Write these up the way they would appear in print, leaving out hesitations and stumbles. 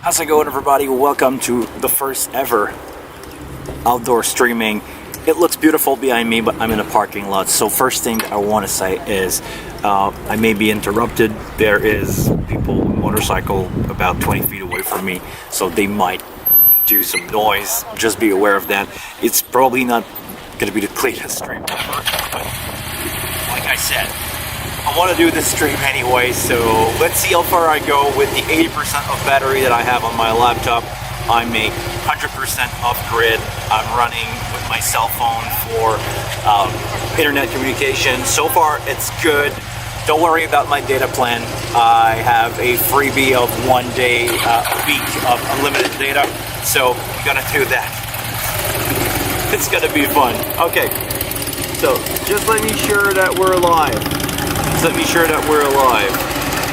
How's it going, everybody? Welcome to the first ever outdoor streaming. It looks beautiful behind me, but I'm in a parking lot. So first thing I want to say is I may be interrupted. There is people on a motorcycle about 20 feet away from me, so they might do some noise. Just be aware of that. It's probably not going to be the cleanest stream ever, but like I said, I want to do this stream anyway, so let's see how far I go with the 80% of battery that I have on my laptop. I'm a 100% off-grid. I'm running with my cell phone for internet communication. So far, it's good. Don't worry about my data plan. I have a freebie of 1 day a week of unlimited data, so I'm gonna do that. It's gonna be fun. Okay, so just let me sure that we're live. Let me sure that we're alive.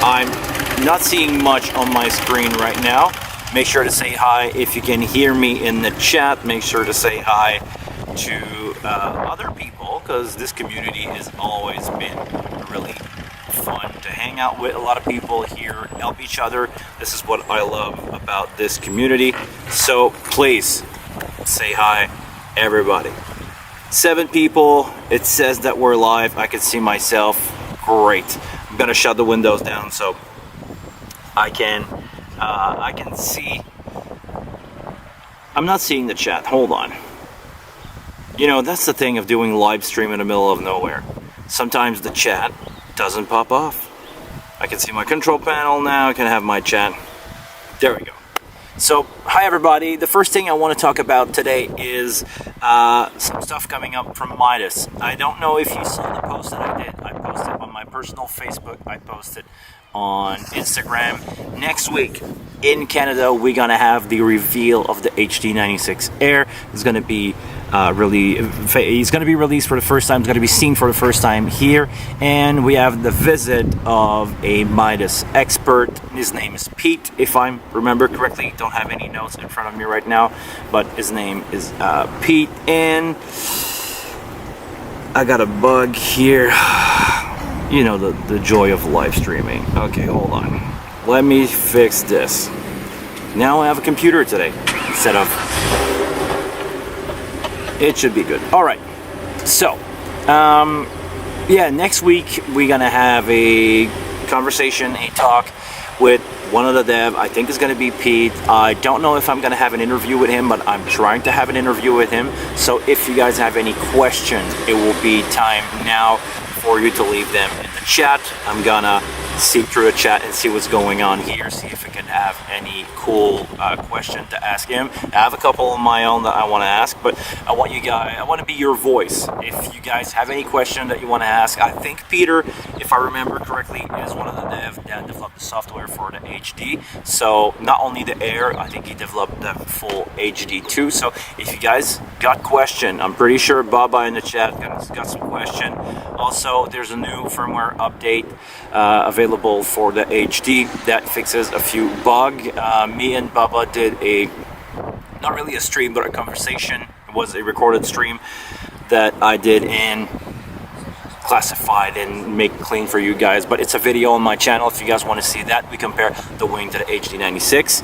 I'm not seeing much on my screen right now. Make sure to say hi if you can hear me in the chat. Make sure to say hi to other people, because this community has always been really fun to hang out with. A lot of people here help each other. This is what I love about this community. So please say hi, everybody. 7 people. It says that we're live. I can see myself. Great. I'm gonna shut the windows down so I can see. I'm not seeing the chat. Hold on. You know, that's the thing of doing live stream in the middle of nowhere. Sometimes the chat doesn't pop off. I can see my control panel now. I can have my chat. There we go. So, hi everybody. The first thing I want to talk about today is some stuff coming up from Midas. I don't know if you saw the post that I did. I posted on my personal Facebook. I posted on Instagram. Next week in Canada, we're gonna have the reveal of the HD96 Air. It's gonna be it's gonna be released for the first time. It's gonna be seen for the first time here, and we have the visit of a Midas expert. His name is Pete, if I remember correctly. Don't have any notes in front of me right now, but his name is Pete, and I got a bug here. You know, the joy of live streaming. Okay, hold on. Let me fix this. Now I have a computer today instead of... It should be good. All right. So, yeah, next week we're gonna have a conversation, a talk with one of the dev. I think it's gonna be Pete. I don't know if I'm gonna have an interview with him, but I'm trying to have an interview with him. So if you guys have any questions, it will be time now for you to leave them in the chat. I'm gonna see through the chat and see what's going on here, see if I can have any cool question to ask him. I have a couple of my own that I want to ask, but I want to be your voice. If you guys have any question that you want to ask, I think Peter, if I remember correctly, is one of the dev that developed the software for the HD. So not only the Air, I think he developed the full HD too. So if you guys got question, I'm pretty sure Baba in the chat got some question. Also, there's a new firmware update available for the HD that fixes a few bugs. Me and Baba did not really a stream, but a conversation. It was a recorded stream that I did and classified and make clean for you guys, but it's a video on my channel if you guys want to see that. We compare the Wing to the HD96,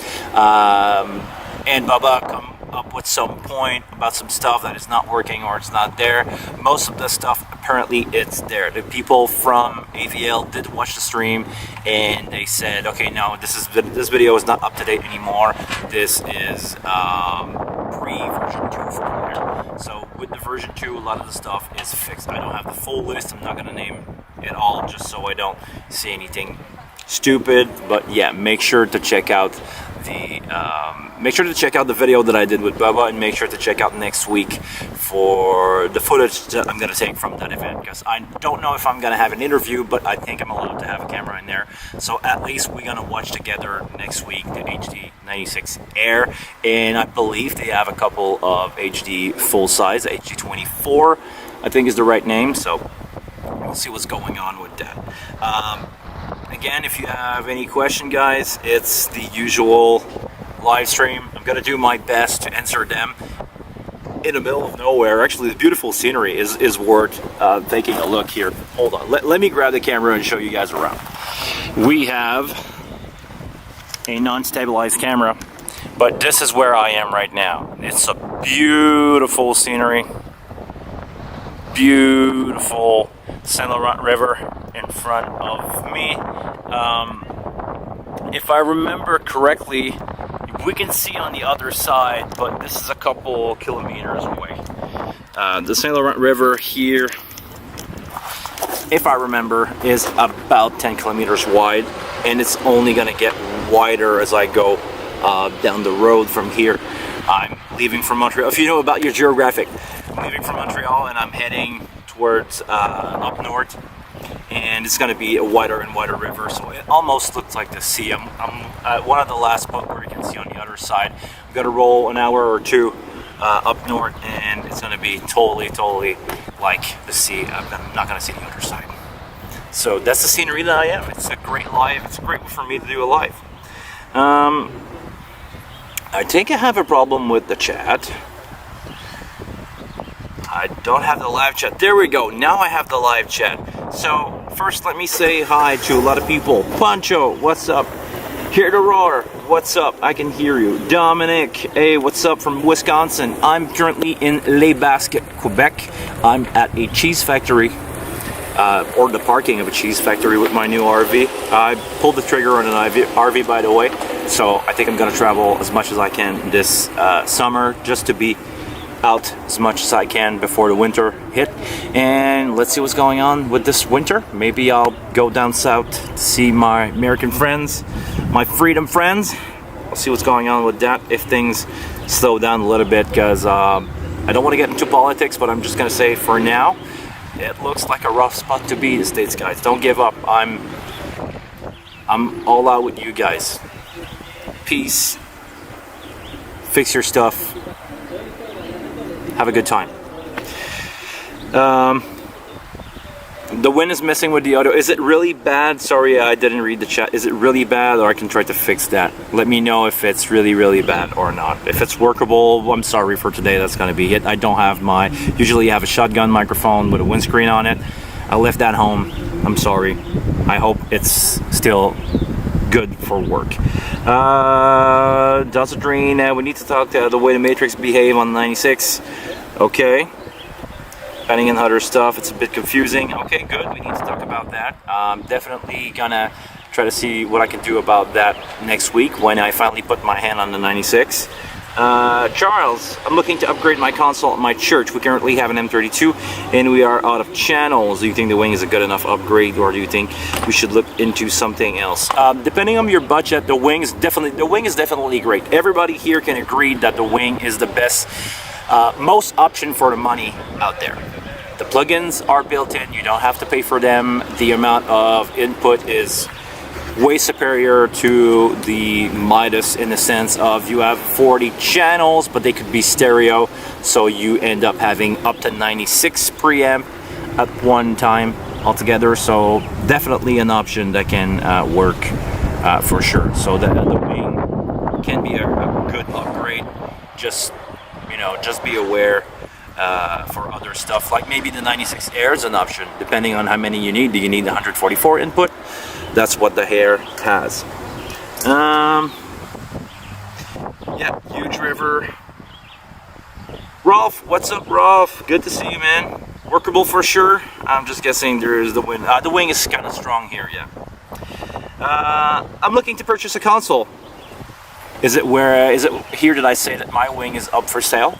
and Baba come up with some point about some stuff that is not working or it's not there. Most of the stuff apparently it's there. The people from AVL did watch the stream and they said, okay, no, this video is not up to date anymore. This is pre-version 2 firmware. So with the version 2, a lot of the stuff is fixed. I don't have the full list. I'm not gonna name it all just so I don't say anything stupid, but yeah, make sure to check out the video that I did with Bubba, and make sure to check out next week for the footage that I'm going to take from that event, because I don't know if I'm going to have an interview, but I think I'm allowed to have a camera in there. So at least we're going to watch together next week the HD96 Air, and I believe they have a couple of HD full size, HD24 I think is the right name, so we'll see what's going on with that. Again, if you have any question, guys, it's the usual live stream. I'm gonna do my best to answer them in the middle of nowhere. Actually, the beautiful scenery is worth taking a look here. Hold on, let me grab the camera and show you guys around. We have a non-stabilized camera, but this is where I am right now. It's a beautiful scenery, beautiful St. Laurent River in front of me. If I remember correctly, we can see on the other side, but this is a couple kilometers away. The St. Laurent River here, if I remember, is about 10 kilometers wide, and it's only going to get wider as I go down the road from here. I'm leaving from Montreal. If you know about your geographic, I'm leaving from Montreal and I'm heading towards up north, and it's going to be a wider and wider river, so it almost looks like the sea. I'm at one of the last spots where you can see on the other side. I've got to roll an hour or two up north, and it's going to be totally like the sea. I'm not going to see the other side. So that's the scenery that I am. It's a great live. It's great for me to do a live. I think I have a problem with the chat. I don't have the live chat. There we go. Now I have the live chat. So first, let me say hi to a lot of people. Pancho, what's up? Here to roar. What's up? I can hear you. Dominic, hey, what's up from Wisconsin? I'm currently in Les Basques, Quebec. I'm at a cheese factory, or the parking of a cheese factory with my new RV. I pulled the trigger on an RV, by the way. So I think I'm going to travel as much as I can this summer, just to be out as much as I can before the winter hit. And let's see what's going on with this winter. Maybe I'll go down south to see my American friends, my freedom friends. I'll see what's going on with that if things slow down a little bit, because I don't want to get into politics, but I'm just going to say for now, it looks like a rough spot to be, the States, guys. Don't give up. I'm all out with you guys. Peace. Fix your stuff. Have a good time. The wind is messing with the audio. Is it really bad? Sorry, I didn't read the chat. Is it really bad, or I can try to fix that? Let me know if it's really bad or not. If it's workable, I'm sorry for today. That's gonna be it. I don't have usually have a shotgun microphone with a windscreen on it. I left that home. I'm sorry. I hope it's still good for work. Does it drain? We need to talk the way the matrix behave on the 96. Okay. Depending on other stuff, it's a bit confusing. Okay, good. We need to talk about that. Definitely gonna try to see what I can do about that next week when I finally put my hand on the 96. Charles, I'm looking to upgrade my console at my church. We currently have an M32 and we are out of channels. Do you think the wing is a good enough upgrade, or do you think we should look into something else? Depending on your budget, the wing is definitely great. Everybody here can agree that the wing is the best, most option for the money out there. The plugins are built in, you don't have to pay for them. The amount of input is way superior to the Midas in the sense of you have 40 channels, but they could be stereo, so you end up having up to 96 preamp at one time altogether. So definitely an option that can work for sure. So the wing can be a good upgrade. Just be aware for other stuff, like maybe the 96 Air is an option, depending on how many you need. Do you need the 144 input? That's what the Air has. Yeah, huge river. Rolf, what's up, Rolf? Good to see you, man. Workable for sure. I'm just guessing there's the wind. The wing is kind of strong here, yeah. I'm looking to purchase a console. Is it here did I say that my wing is up for sale?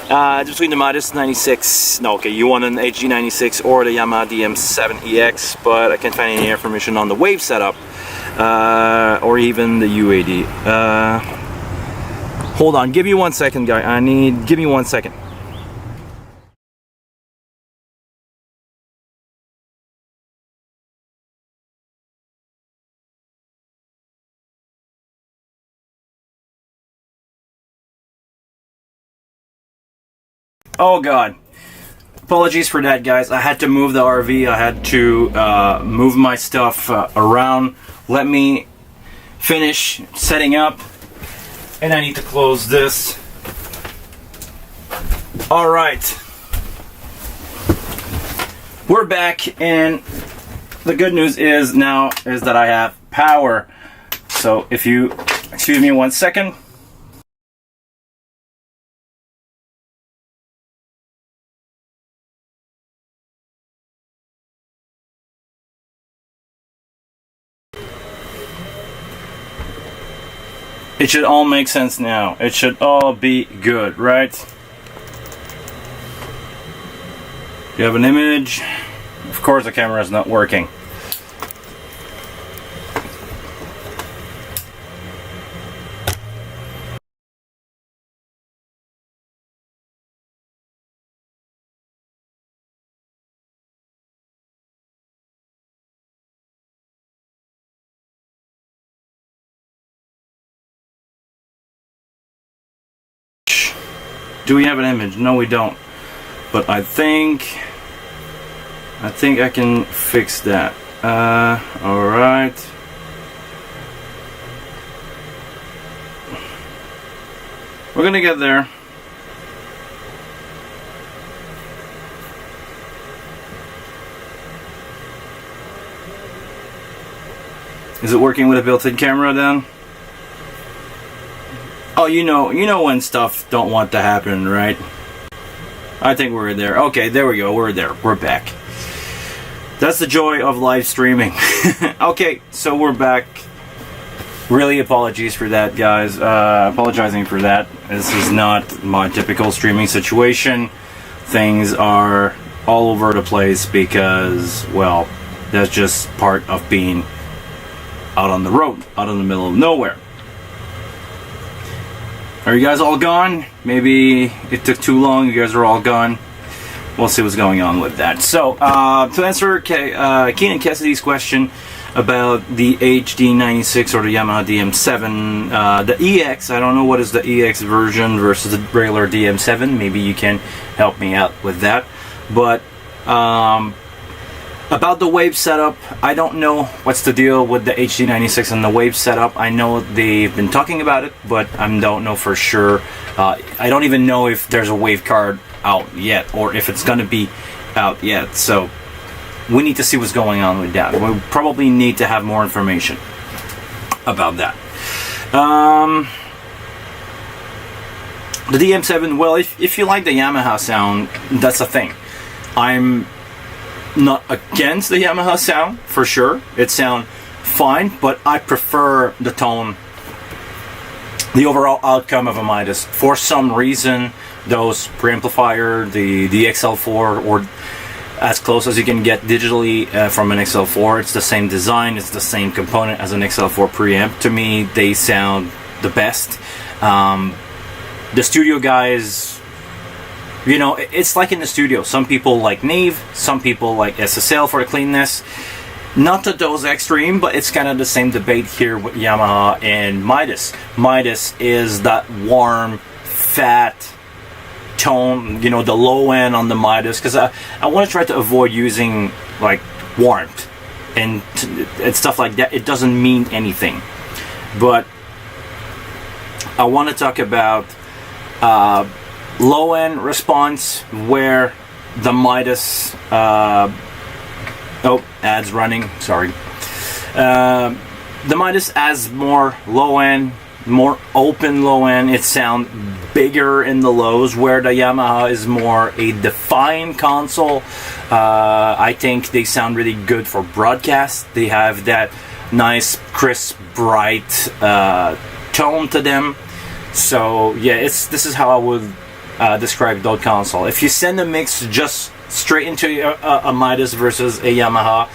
Between the Midas 96, no, okay, you want an HD-96 or the Yamaha DM7EX, but I can't find any information on the wave setup, or even the UAD. Hold on, give me 1 second, guy. Give me 1 second. Oh God, apologies for that, guys. I had to move the RV. I had to move my stuff around. Let me finish setting up, and I need to close this. All right, we're back, and the good news is that I have power. So if you excuse me 1 second. It should all make sense now. It should all be good, right? You have an image. Of course the camera is not working. Do we have an image? No, we don't. But I think I can fix that. Alright. We're gonna get there. Is it working with a built-in camera then? Oh, you know when stuff don't want to happen, right? I think we're there. Okay, there we go. We're there. We're back. That's the joy of live streaming. Okay, so we're back. Really apologies for that, guys. Apologizing for that. This is not my typical streaming situation. Things are all over the place because, well, that's just part of being out on the road, out in the middle of nowhere. Are you guys all gone? Maybe it took too long. You guys are all gone. We'll see what's going on with that. So, to answer Keenan Cassidy's question about the HD96 or the Yamaha DM7, the EX, I don't know what is the EX version versus the regular DM7. Maybe you can help me out with that. But, about the wave setup, I don't know what's the deal with the HD96 and the wave setup. I know they've been talking about it, but I don't know for sure. I don't even know if there's a wave card out yet or if it's going to be out yet. So we need to see what's going on with that. We probably need to have more information about that. The DM7, well, if you like the Yamaha sound, that's a thing. I'm not against the Yamaha sound, for sure. It sounds fine, but I prefer the tone, the overall outcome of a Midas. For some reason, those preamplifier, the XL4, or as close as you can get digitally from an XL4, it's the same design, it's the same component as an XL4 preamp. To me, they sound the best. The studio guys, you know, it's like in the studio. Some people like Neve, some people like SSL for the cleanness. Not to those extreme, but it's kind of the same debate here with Yamaha and Midas. Midas is that warm, fat tone, you know, the low end on the Midas, because I want to try to avoid using like warmth and stuff like that. It doesn't mean anything. But I want to talk about low end response, where the Midas ads running, sorry. The Midas has more low end, more open low end. It sounds bigger in the lows, where the Yamaha is more a defined console. I think they sound really good for broadcast. They have that nice, crisp, bright tone to them. So yeah, this is how I would describe the console. If you send a mix just straight into a Midas versus a Yamaha,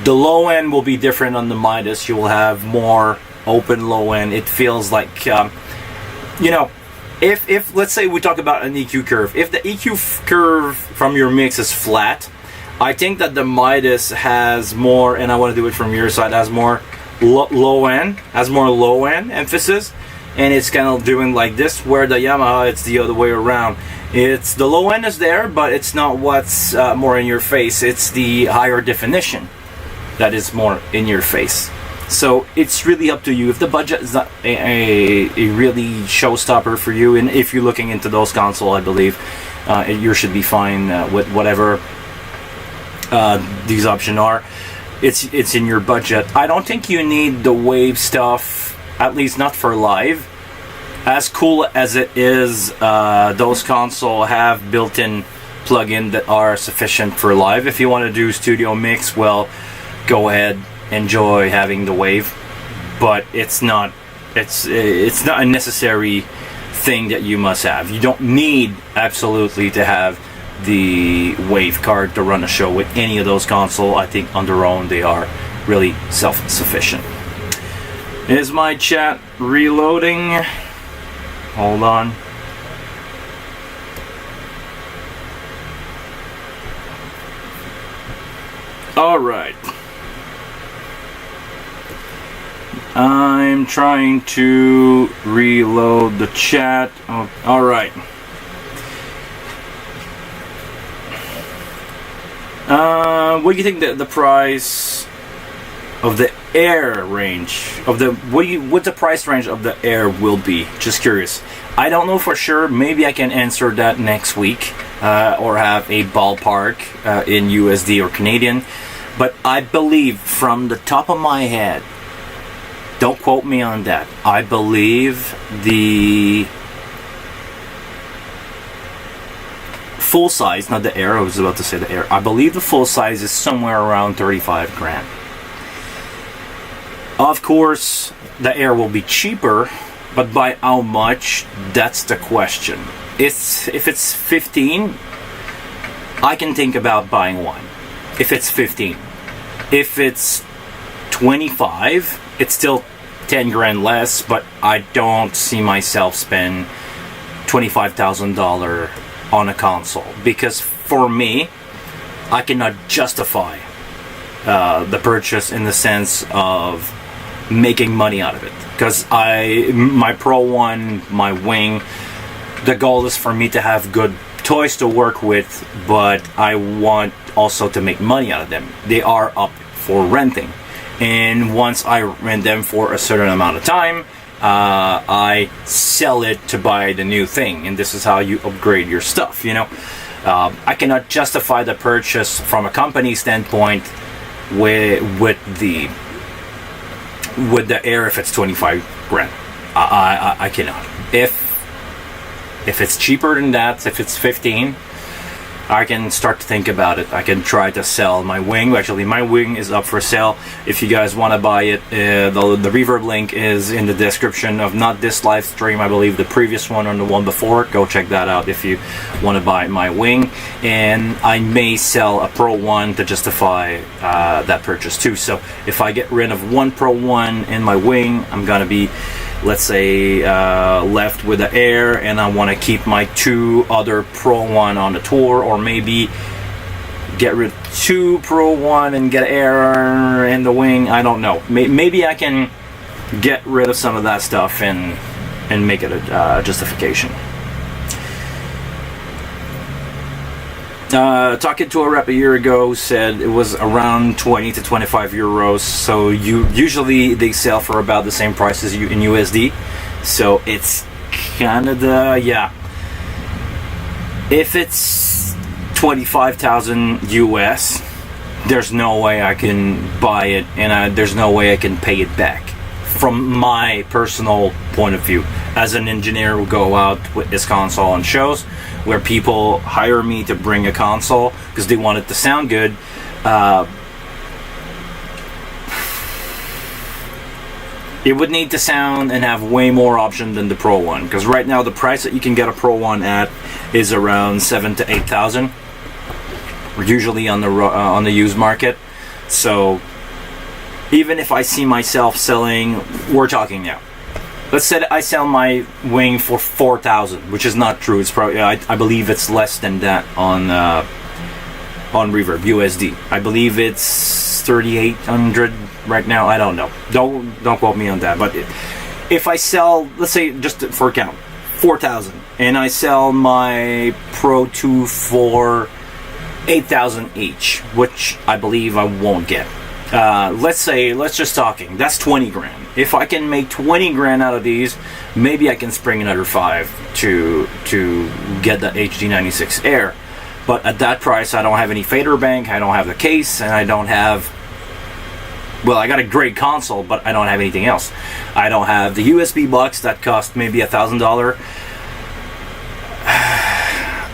the low end will be different on the Midas. You will have more open low end. It feels like, you know, if let's say we talk about an EQ curve, if the EQ curve from your mix is flat, I think that the Midas has more, and I want to do it from your side, has more low end, has more low end emphasis. And it's kind of doing like this, where the Yamaha, it's the other way around. It's the low end is there, but it's not what's more in your face. It's the higher definition that is more in your face. So it's really up to you. If the budget is not a really showstopper for you, and if you're looking into those consoles, I believe you should be fine with whatever these options are. it's in your budget. I don't think you need the wave stuff, at least not for live. As cool as it is, those consoles have built-in plugins that are sufficient for live. If you want to do studio mix, well, go ahead, enjoy having the wave, but it's not a necessary thing that you must have. You don't need absolutely to have the wave card to run a show with any of those consoles. I think on their own they are really self-sufficient. Is my chat reloading? Hold on. All right. I'm trying to reload the chat. Oh, all right. What do you think the price of the Air range of the what the price range of the Air will be? Just curious. I don't know for sure. Maybe I can answer that next week, or have a ballpark in USD or Canadian. But I believe from the top of my head, don't quote me on that, I believe the full size, not the Air, I was about to say the Air, I believe the full size is somewhere around 35 grand. Of course, the Air will be cheaper, but by how much, that's the question. If it's 15, I can think about buying one. If it's 15. If it's 25, it's still 10 grand less, but I don't see myself spend $25,000 on a console, because for me, I cannot justify the purchase in the sense of making money out of it. Because my Pro 1, my Wing, the goal is for me to have good toys to work with, but I want also to make money out of them. They are up for renting, and once I rent them for a certain amount of time, I sell it to buy the new thing, and this is how you upgrade your stuff, you know. I cannot justify the purchase from a company standpoint with the Air if it's 25 grand. I cannot. If it's cheaper than that, if it's 15, I can start to think about it. I can try to sell my Wing. Actually, my Wing is up for sale. If you guys want to buy it, the Reverb link is in the description of not this live stream, I believe the previous one or the one before. Go check that out if you want to buy my Wing. And I may sell a Pro 1 to justify that purchase too. So if I get rid of one Pro 1 in my Wing, I'm going to be, let's say, left with the Air, and I want to keep my two other Pro 1 on the tour, or maybe get rid of two Pro 1 and get Air and the Wing. I don't know. Maybe I can get rid of some of that stuff and make it a justification. Talking to a rep a year ago, said it was around 20 to 25 euros. So usually they sell for about the same price as you in USD. So it's Canada, yeah. If it's 25,000 US, there's no way I can buy it, and there's no way I can pay it back. From my personal point of view, as an engineer who go out with this console on shows where people hire me to bring a console because they want it to sound good, it would need to sound and have way more option than the Pro 1, because right now the price that you can get a Pro 1 at is around 7,000 to 8,000, usually on the used market. So even if I see myself selling, we're talking now, let's say I sell my Wing for 4,000, which is not true. It's probably, I believe it's less than that on Reverb USD. I believe it's 3,800 right now. I don't know. Don't quote me on that. But if I sell, let's say just for count, 4,000, and I sell my Pro 2 for 8,000 each, which I believe I won't get. Let's just talking, that's 20 grand. If I can make 20 grand out of these, maybe I can spring another 5 to get the HD96 Air. But at that price, I don't have any fader bank, I don't have the case, and I don't have well, I got a great console, but I don't have anything else. I don't have the USB box that cost maybe $1,000.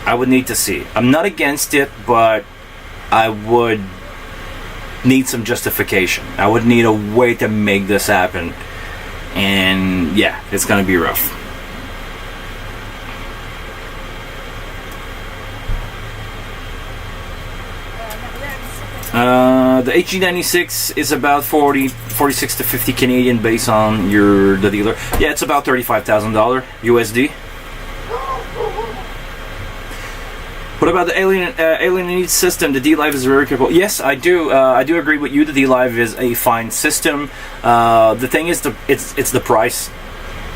I would need to see. I'm not against it, but I would need some justification. I would need a way to make this happen. And yeah, it's gonna be rough. The HD96 is about 46 to 50 Canadian based on the dealer. Yeah, it's about $35,000 USD. What about the Alien system? The D-Live is very capable. Yes, I do. I do agree with you. The D-Live is a fine system. The thing is, it's the price.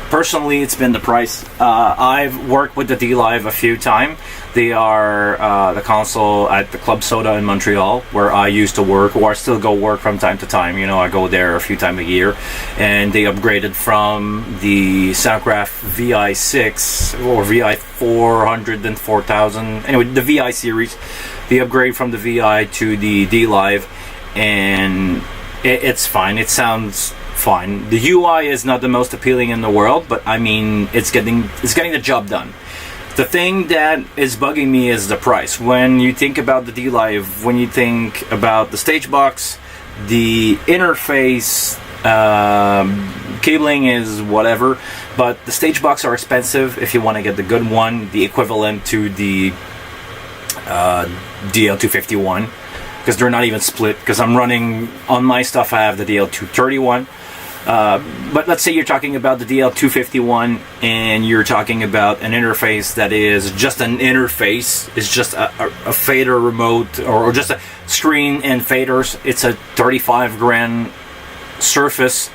Personally, it's been the price. I've worked with the D-Live a few times. They are the console at the Club Soda in Montreal, where I used to work, or I still go work from time to time. You know, I go there a few times a year. And they upgraded from the Soundcraft VI6 or VI400 and 4000. Anyway, the VI series. They upgrade from the VI to the D-Live, and it's fine. It sounds fine. The UI is not the most appealing in the world, but I mean, it's getting the job done. The thing that is bugging me is the price. When you think about the D-Live, when you think about the stage box, the interface, cabling is whatever, but the stage box are expensive if you want to get the good one, the equivalent to the DL251, because they're not even split, because I'm running on my stuff, I have the DL231. But let's say you're talking about the DL251 and you're talking about an interface that is just an interface, it's just a fader remote, or just a screen and faders. It's a 35 grand Surface.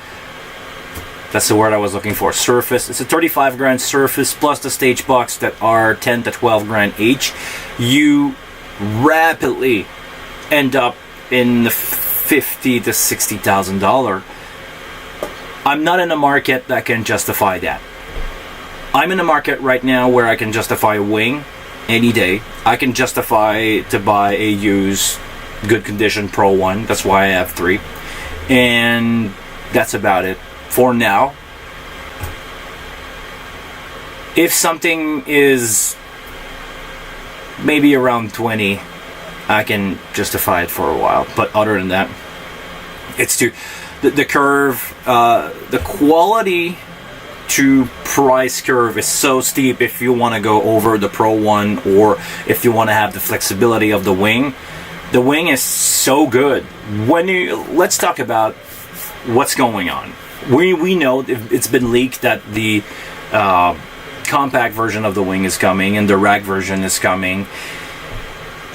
That's the word I was looking for, Surface. It's a 35 grand Surface plus the stage box that are 10 to 12 grand each. You rapidly end up in the $50,000 to $60,000. I'm not in a market that can justify that. I'm in a market right now where I can justify a wing any day. I can justify to buy a used good condition Pro 1. That's why I have 3. And that's about it for now. If something is maybe around 20, I can justify it for a while. But other than that, it's too... The curve, the quality to price curve is so steep if you want to go over the Pro 1, or if you want to have the flexibility of the wing. The wing is so good. Let's talk about what's going on. We know it's been leaked that the compact version of the wing is coming and the rack version is coming.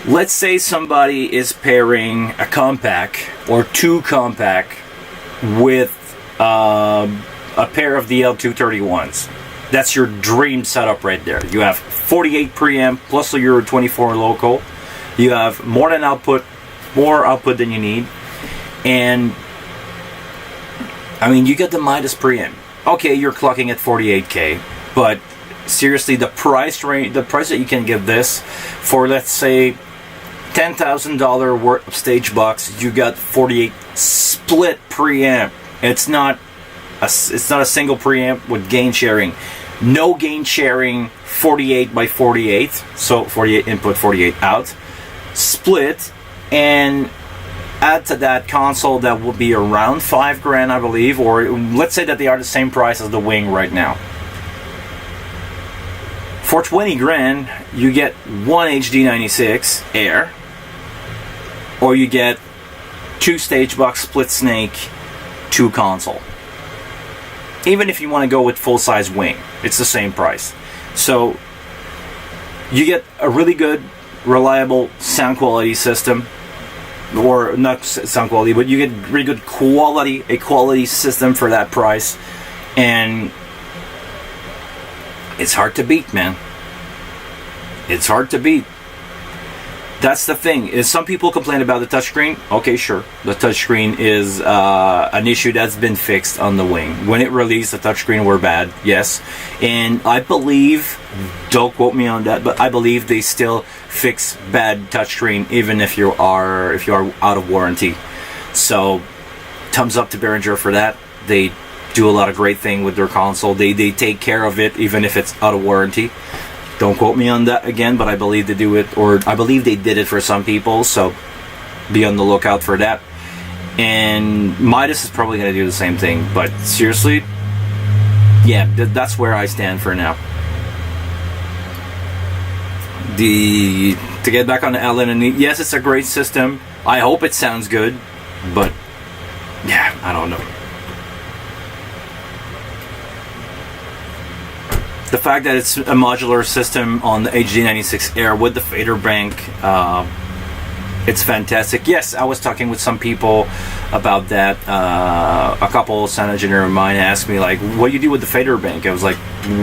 Let's say somebody is pairing a compact or 2 compact with a pair of the L231s. That's your dream setup right there. You have 48 preamp plus your 24 local. You have more output than you need. And I mean, you get the Midas preamp. Okay, you're clocking at 48K, but seriously, the price that you can get this for, let's say $10,000 worth of stage box, you got 48 split preamp. It's not a single preamp with gain sharing. No gain sharing, 48 by 48. So 48 input, 48 out. Split, and add to that console that will be around 5 grand, I believe, or let's say that they are the same price as the wing right now. For 20 grand, you get one HD96 Air, or you get 2 stage box split snake, 2 console. Even if you want to go with full size wing, it's the same price. So you get a really good, reliable sound quality system, or not sound quality, but you get really good quality, a quality system for that price, and it's hard to beat, man. It's hard to beat. That's the thing. Is some people complain about the touchscreen? Okay, sure. The touchscreen is an issue that's been fixed on the wing. When it released, the touchscreen were bad, yes. And I believe, don't quote me on that, but I believe they still fix bad touchscreen even if you are out of warranty. So thumbs up to Behringer for that. They do a lot of great thing with their console. They take care of it even if it's out of warranty. Don't quote me on that again, but I believe they do it, or I believe they did it for some people, so be on the lookout for that. And Midas is probably going to do the same thing, but seriously, yeah, that's where I stand for now. To get back on the Allen and yes, it's a great system. I hope it sounds good, but yeah, I don't know. The fact that it's a modular system on the HD96 Air with the fader bank, it's fantastic. Yes, I was talking with some people about that. A couple sound engineer of mine asked me, like, what do you do with the fader bank? I was like,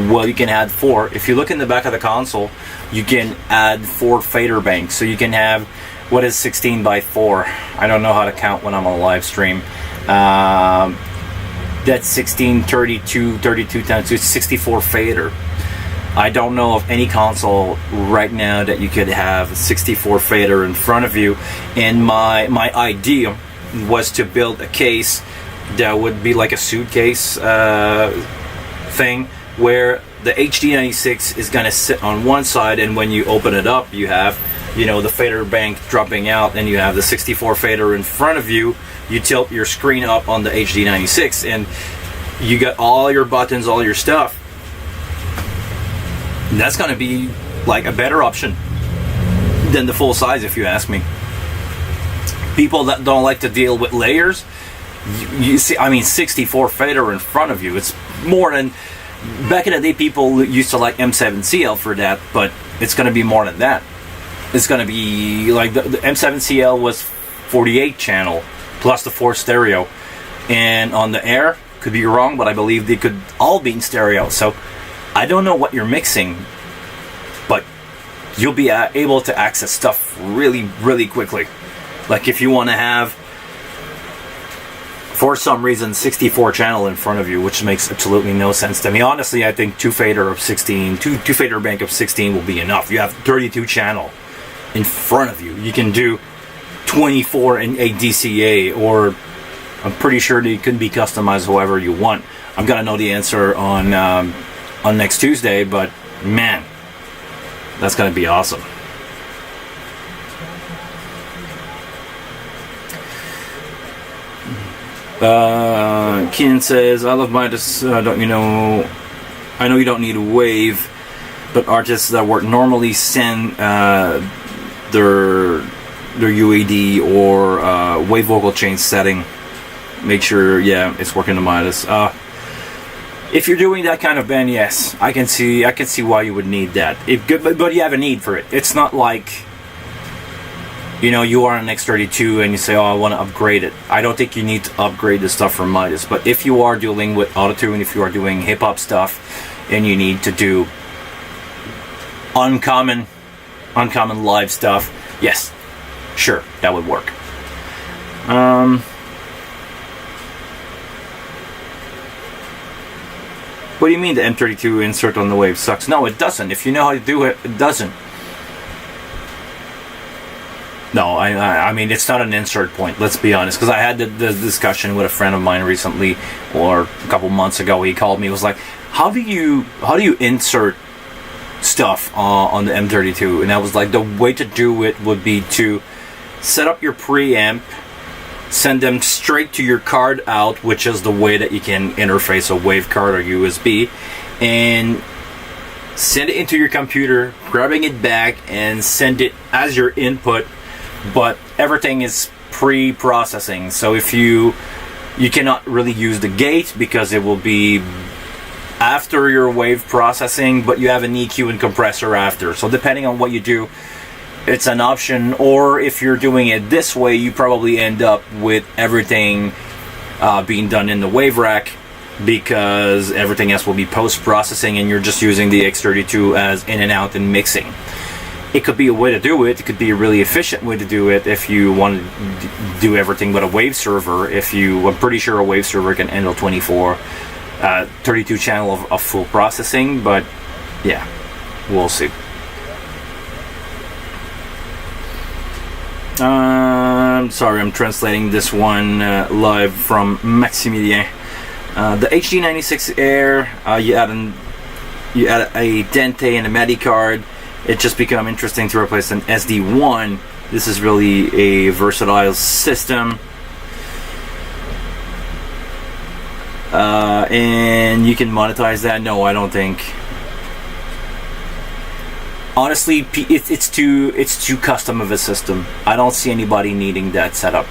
well, you can add 4. If you look in the back of the console, you can add 4 fader banks. So you can have, what is 16 by 4? I don't know how to count when I'm on a live stream. That's 16, 32, 32 times 2, 64 fader. I don't know of any console right now that you could have 64 fader in front of you. And my idea was to build a case that would be like a suitcase thing, where the HD96 is going to sit on one side, and when you open it up, you have, you know, the fader bank dropping out, and you have the 64 fader in front of you. You tilt your screen up on the HD96, and you got all your buttons, all your stuff. That's going to be like a better option than the full size, if you ask me. People that don't like to deal with layers, you see, I mean, 64 fader in front of you. It's more than, back in the day, people used to like M7CL for that, but it's going to be more than that. It's going to be like the M7CL was 48 channel plus the 4 stereo, and on the Air, could be wrong, but I believe they could all be in stereo. So I don't know what you're mixing, but you'll be able to access stuff really, really quickly. Like if you want to have, for some reason, 64 channel in front of you, which makes absolutely no sense to me. Honestly, I think two fader bank of 16 will be enough. You have 32 channel in front of you. You can do 24 in a DCA, or I'm pretty sure they can be customized however you want. I'm gonna know the answer on next Tuesday, but man, that's gonna be awesome. Keenan says, I love Midas, don't you know, I know you don't need a wave, but artists that would normally send their UAD or wave vocal chain setting, make sure, yeah, it's working to Midas. If you're doing that kind of band, yes, I can see why you would need that. But you have a need for it. It's not like, you know, you are an X32 and you say, oh, I want to upgrade it. I don't think you need to upgrade the stuff from Midas. But if you are dealing with autotune, if you are doing hip-hop stuff, and you need to do uncommon live stuff, yes, sure, that would work. What do you mean the M32 insert on the wave sucks? No, it doesn't. If you know how to do it, it doesn't. No, I mean, it's not an insert point, let's be honest. Because I had the discussion with a friend of mine recently, or a couple months ago. He called me, was like, how do you insert stuff on the M32? And I was like, the way to do it would be to set up your preamp, send them straight to your card out, which is the way that you can interface a wave card or USB, and send it into your computer, grabbing it back and send it as your input, but everything is pre-processing. So if you cannot really use the gate because it will be after your wave processing, but you have an EQ and compressor after. So depending on what you do, it's an option. Or if you're doing it this way, you probably end up with everything being done in the wave rack, because everything else will be post-processing and you're just using the X32 as in and out and mixing. It could be a way to do it. It could be a really efficient way to do it if you want to do everything with a wave server. I'm pretty sure a wave server can handle 32 channel of full processing, but yeah, we'll see. I'm sorry, I'm translating this one live from Maximilien. The HD96 Air, you add a Dente and a Medi card. It just become interesting to replace an SD1. This is really a versatile system. And you can monetize that. No, I don't think. Honestly, it's too custom of a system. I don't see anybody needing that setup.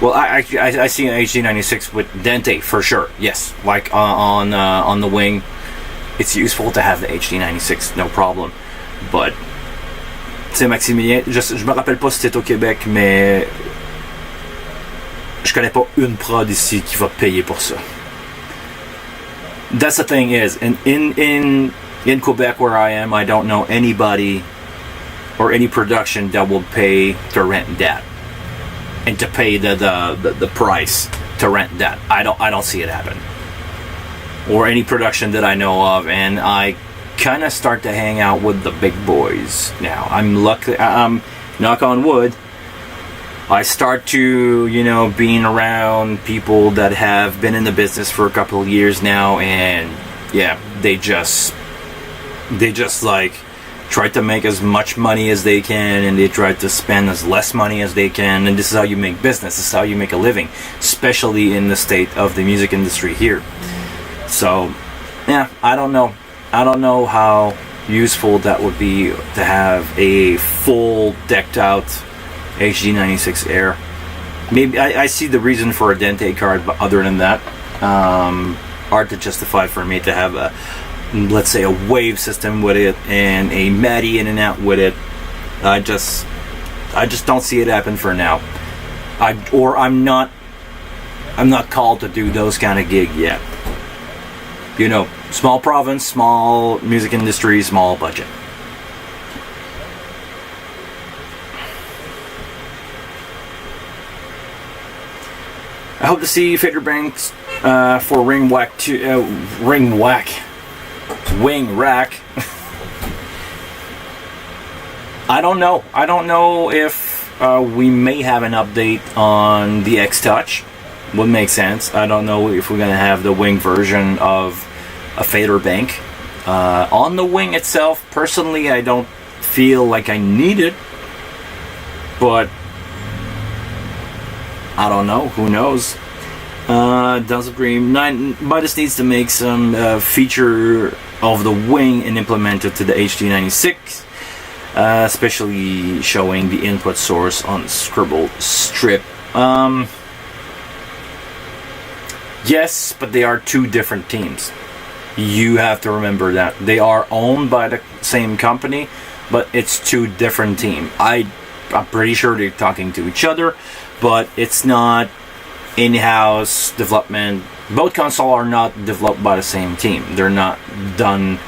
Well, I see an HD96 with Dente for sure. Yes, like on the wing, it's useful to have the HD96, no problem. But tu sais, Maximilien, je me rappelle pas si c'est au Québec, mais je connais pas une prod ici qui va payer pour ça. That's the thing is, in Quebec where I am, I don't know anybody or any production that will pay to rent that and to pay the price to rent that. I don't see it happen. Or any production that I know of, and I kind of start to hang out with the big boys now. I'm lucky. Knock on wood. I start to, being around people that have been in the business for a couple of years now, and yeah, they just like try to make as much money as they can, and they try to spend as less money as they can, and this is how you make business. This is how you make a living, especially in the state of the music industry here. So, yeah, I don't know how useful that would be to have a full decked out HD96 Air. Maybe I see the reason for a Dente card, but other than that, hard to justify for me to have let's say a wave system with it and a MADI in and out with it. I just don't see it happen for now. I'm not called to do those kind of gig yet. Small province, small music industry, small budget. I hope to see fader banks for wing rack. I don't know if we may have an update on the X Touch. Would make sense. I don't know if we're gonna have the wing version of a fader bank. On the wing itself, personally, I don't feel like I need it, but I don't know. Who knows? Does agree. Midas needs to make some feature of the wing and implement it to the HD96, especially showing the input source on scribbled strip. Yes, but they are two different teams. You have to remember that. They are owned by the same company, but it's two different teams. I'm pretty sure they're talking to each other, but it's not in-house development. Both consoles are not developed by the same team. They're not done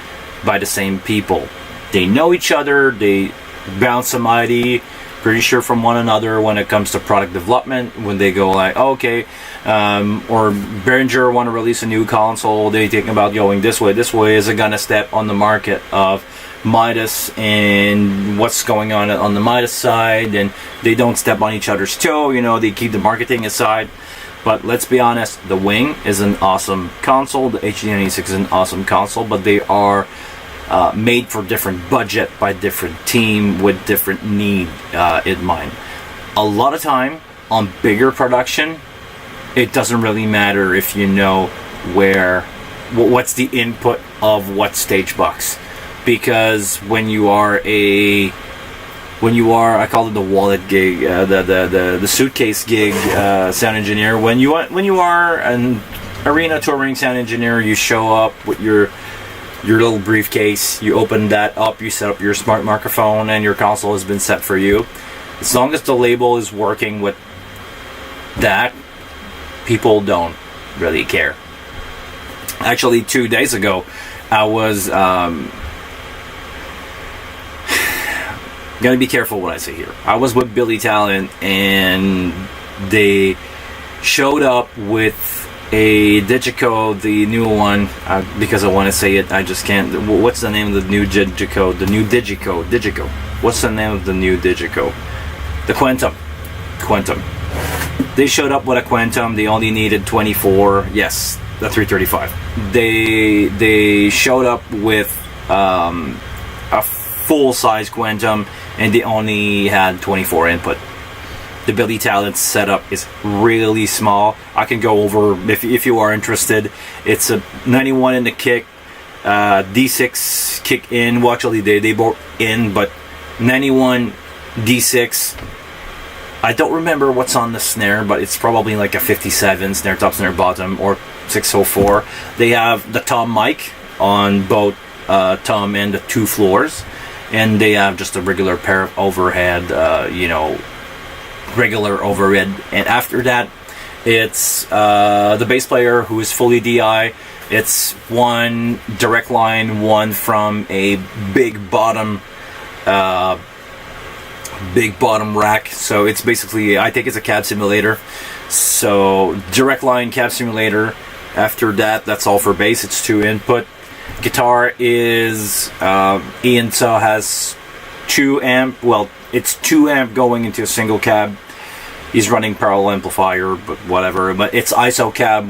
by the same people. They know each other. They bounce some ID, pretty sure, from one another when it comes to product development. When they go like, okay, or Behringer want to release a new console, they think about going this way. Is it gonna step on the market of Midas and what's going on the Midas side? And they don't step on each other's toe. They keep the marketing aside. But let's be honest, the Wing is an awesome console. The HD96 is an awesome console, but they are made for different budget by different team with different need in mind. A lot of time on bigger production, it doesn't really matter if you know what's the input of what stage box, because when you are I call it the wallet gig, the suitcase gig sound engineer. When you are an arena touring sound engineer, you show up with your little briefcase, you open that up, you set up your smart microphone, and your console has been set for you. As long as the label is working with that, people don't really care. Actually, 2 days ago, I was gotta be careful what I say here. I was with Billy Talent, and they showed up with a Digico, the new one, because I want to say it, I just can't. What's the name of the new Digico? The new Digico. What's the name of the new Digico? The Quantum. Quantum. They showed up with a Quantum. They only needed 24. Yes, the 335. They showed up with a full-size Quantum, and they only had 24 input. The Billy Talent setup is really small. I can go over if you are interested. It's a 91 in the kick, D6 kick in. Well, actually they both in, but 91 D6. I don't remember what's on the snare, but it's probably like a 57 snare top, snare bottom, or 604. They have the tom mic on both tom and the two floors, and they have just a regular pair of overhead, regular overhead. And after that, it's the bass player, who is fully DI. It's one direct line, one from a big bottom rack. So it's basically, I think it's a cab simulator. So direct line cab simulator. After that, that's all for bass. It's 2 input. Guitar is Ian Saw has 2 amp. Well, it's 2 amp going into a single cab. He's running parallel amplifier, but whatever. But it's ISO cab.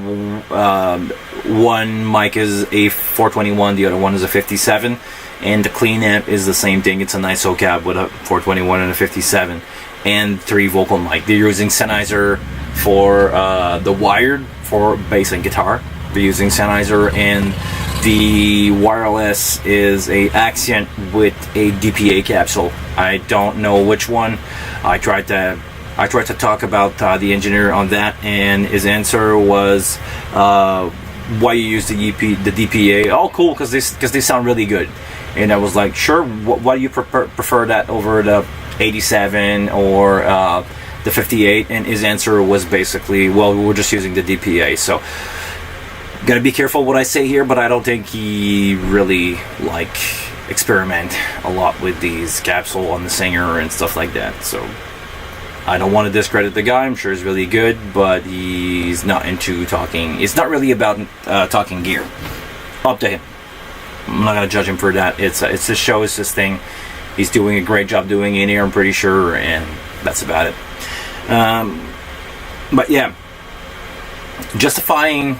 One mic is a 421, the other one is a 57, and the clean amp is the same thing. It's an ISO cab with a 421 and a 57, and 3 vocal mic. They're using Sennheiser for the wired for bass and guitar. They're using Sennheiser, and the wireless is a Accent with a DPA capsule. I don't know which one. I tried to talk about the engineer on that, and his answer was, why you use the DPA? Oh, cool, because they sound really good. And I was like, sure. Why do you prefer that over the 87 or the 58? And his answer was basically, well, we're just using the DPA. So gotta be careful what I say here, but I don't think he really experiment a lot with these capsule on the singer and stuff like that. So I don't want to discredit the guy. I'm sure he's really good, but he's not into talking. It's not really about talking gear. Up to him. I'm not gonna judge him for that. It's his show, it's his thing. He's doing a great job doing it here, I'm pretty sure, and that's about it. But yeah, justifying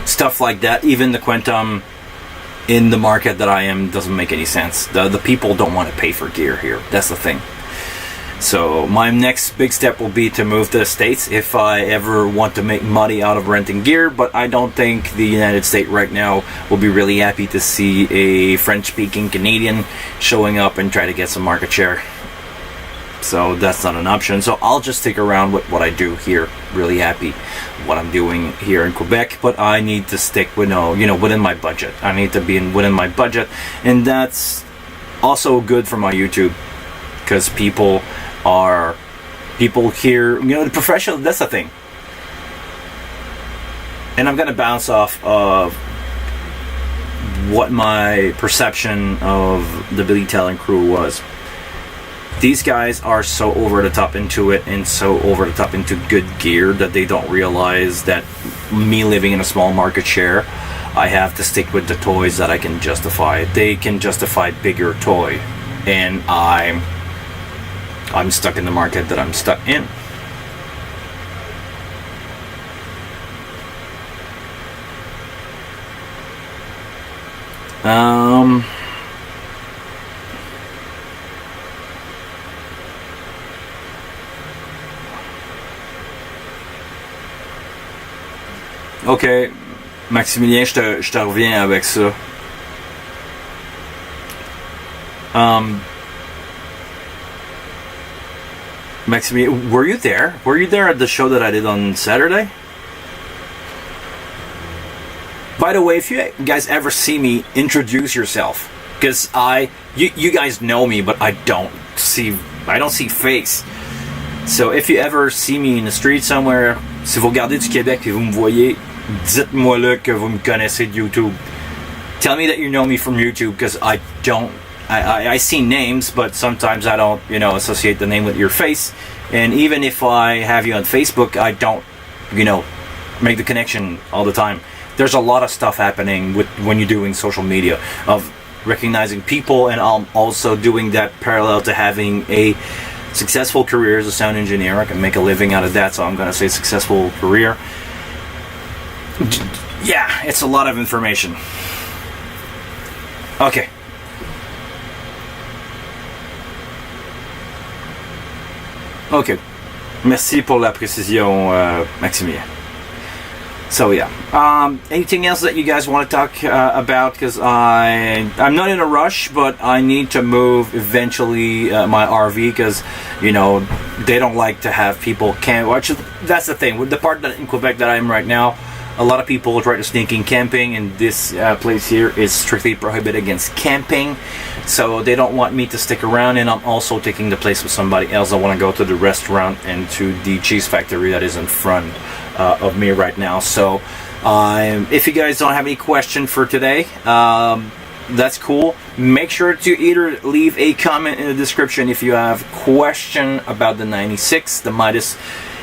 stuff like that, even the Quantum in the market that I am, doesn't make any sense. The people don't want to pay for gear here. That's the thing. So my next big step will be to move to the States if I ever want to make money out of renting gear, but I don't think the United States right now will be really happy to see a French-speaking Canadian showing up and try to get some market share. So that's not an option. So I'll just stick around with what I do here. Really happy what I'm doing here in Quebec, but I need to stick with within my budget. I need to be within my budget, and that's also good for my YouTube, because people here, the professional, that's the thing. And I'm gonna bounce off of what my perception of the Billy Talent crew was. These guys are so over the top into it, and so over the top into good gear, that they don't realize that me living in a small market share, I have to stick with the toys that I can justify. They can justify bigger toy, and I'm stuck in the market that I'm stuck in. Ok, Maximilien, je te reviens avec ça. Maximilian, were you there? Were you there at the show that I did on Saturday? By the way, if you guys ever see me, introduce yourself, because you guys know me, but I don't see face. So if you ever see me in the street somewhere, si vous regardez du Québec et vous me voyez, dites-moi là que vous me connaissez de YouTube. Tell me that you know me from YouTube, because I see names, but sometimes I don't, associate the name with your face. And even if I have you on Facebook, I don't, make the connection all the time. There's a lot of stuff happening when you're doing social media, of recognizing people, and I'm also doing that parallel to having a Successful career as a sound engineer. I can make a living out of that, so I'm going to say successful career. Yeah, it's a lot of information. Okay. Ok. Merci pour la précision, Maximilien. So yeah. Anything else that you guys want to talk about? Because I'm not in a rush, but I need to move eventually my RV because, you know, they don't like to have people camp. Well, actually, that's the thing. With the part that in Quebec that I'm right now, a lot of people try to sneak in camping, and this place here is strictly prohibited against camping. So they don't want me to stick around, and I'm also taking the place with somebody else. I want to go to the restaurant and to the cheese factory that is in front of me right now. So if you guys don't have any question for today, that's cool. Make sure to either leave a comment in the description if you have question about the 96, the Midas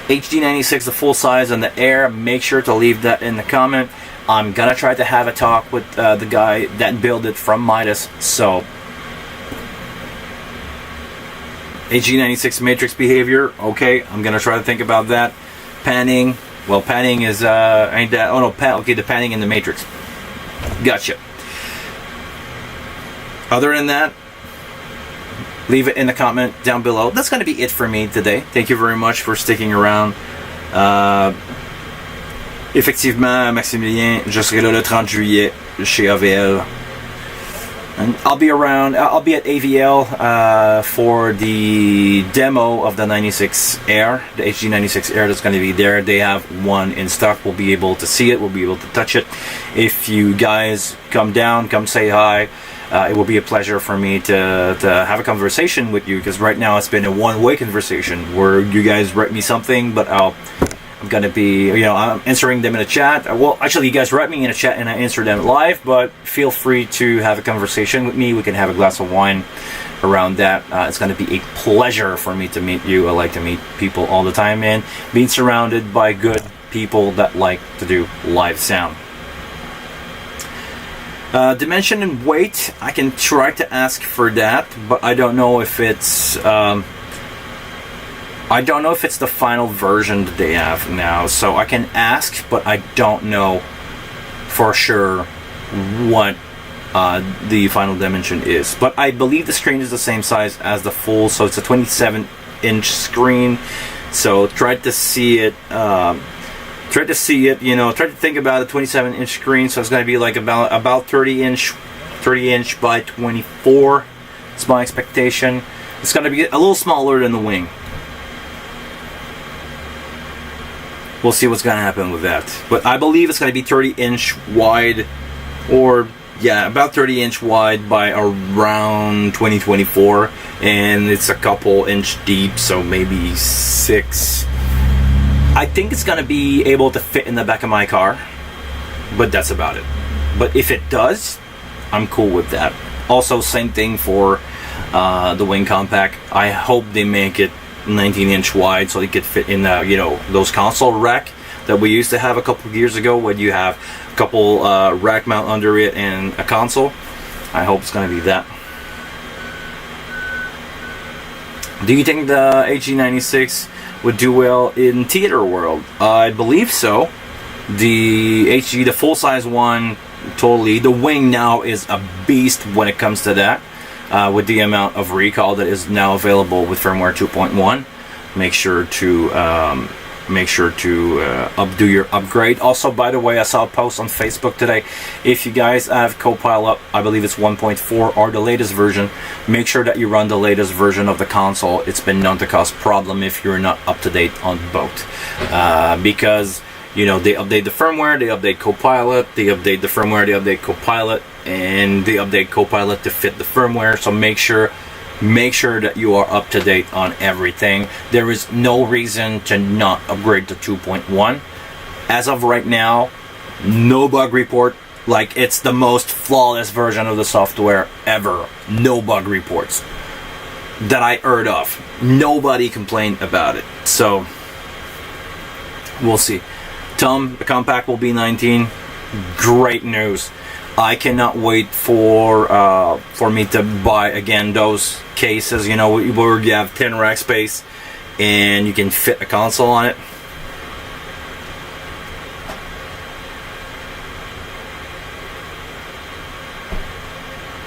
HD96, the full size and the Air. Make sure to leave that in the comment. I'm gonna try to have a talk with the guy that built it from Midas. So HD96 matrix behavior, okay, I'm gonna try to think about that. Panning, well, panning is ain't that, oh no, okay, the panning in the matrix. Gotcha. Other than that, leave it in the comment down below. That's going to be it for me today. Thank you very much for sticking around. Effectivement, Maximilien, je serai là le 30 juillet chez AVL. And I'll be around, I'll be at AVL for the demo of the 96 Air, the HD96 Air that's going to be there. They have one in stock. We'll be able to see it. We'll be able to touch it. If you guys come down, come say hi. It will be a pleasure for me to have a conversation with you, because right now it's been a one-way conversation where you guys write me something, but I'm gonna be, you know, I'm answering them in a chat. Well, actually, you guys write me in a chat and I answer them live, but feel free to have a conversation with me. We can have a glass of wine around that. It's gonna be a pleasure for me to meet you. I like to meet people all the time, and being surrounded by good people that like to do live sound. Dimension and weight, I can try to ask for that, but I don't know if it's the final version that they have now. So I can ask, but I don't know for sure what the final dimension is. But I believe the screen is the same size as the full, so it's a 27-inch screen. So try to see it. You know, try to think about a 27-inch screen, so it's going to be like about 30 inch by 24. It's my expectation. It's going to be a little smaller than the wing. We'll see what's going to happen with that. But I believe it's going to be 30-inch wide, or yeah, about 30-inch wide by around 2024, and it's a couple inch deep, so maybe 6. I think it's gonna be able to fit in the back of my car, but that's about it. But if it does, I'm cool with that. Also, same thing for the wing compact. I hope they make it 19-inch wide so it could fit in the, you know, those console rack that we used to have a couple of years ago, when you have a couple rack mount under it and a console. I hope it's gonna be that. Do you think the HD96 would do well in theater world? I believe so. The full-size one, totally. The wing now is a beast when it comes to that, with the amount of recall that is now available with firmware 2.1. Make sure to do your upgrade. Also, by the way, I saw a post on Facebook today. If you guys have Copilot, I believe it's 1.4 or the latest version, make sure that you run the latest version of the console. It's been known to cause problem if you're not up to date on both, because, you know, they update the firmware, they update Copilot, they update the firmware, they update Copilot, and they update Copilot to fit the firmware. So make sure that you are up to date on everything. There is no reason to not upgrade to 2.1. As of right now, no bug report. Like, it's the most flawless version of the software ever. No bug reports that I heard of. Nobody complained about it. So we'll see. Tom, the compact will be 19. Great news. I cannot wait for me to buy again those cases, you know, where you have 10 rack space and you can fit a console on it.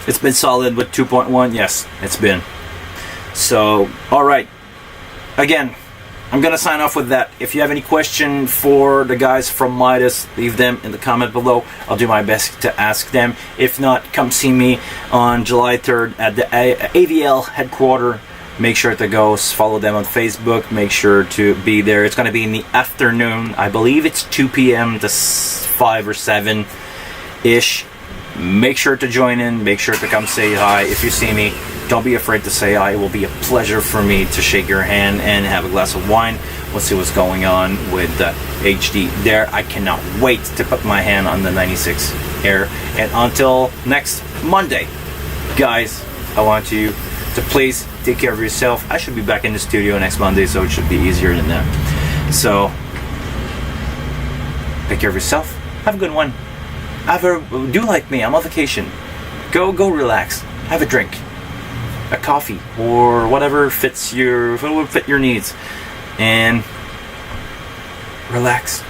It's been solid with 2.1. Yes, it's been. So, alright. Again, I'm gonna sign off with that. If you have any question for the guys from Midas, leave them in the comment below. I'll do my best to ask them. If not, come see me on July 3rd at the AVL headquarters. Make sure to go follow them on Facebook. Make sure to be there. It's gonna be in the afternoon. I believe it's 2 p.m. to 5 or 7 ish. Make sure to join in. Make sure to come say hi. If you see me, don't be afraid to say hi. It will be a pleasure for me to shake your hand and have a glass of wine. We'll see what's going on with the HD there. I cannot wait to put my hand on the 96 Air. And until next Monday, guys, I want you to please take care of yourself. I should be back in the studio next Monday, so it should be easier than that. So, take care of yourself. Have a good one. Do like me, I'm on vacation. Go relax. Have a drink. A coffee or whatever fits your needs. And relax.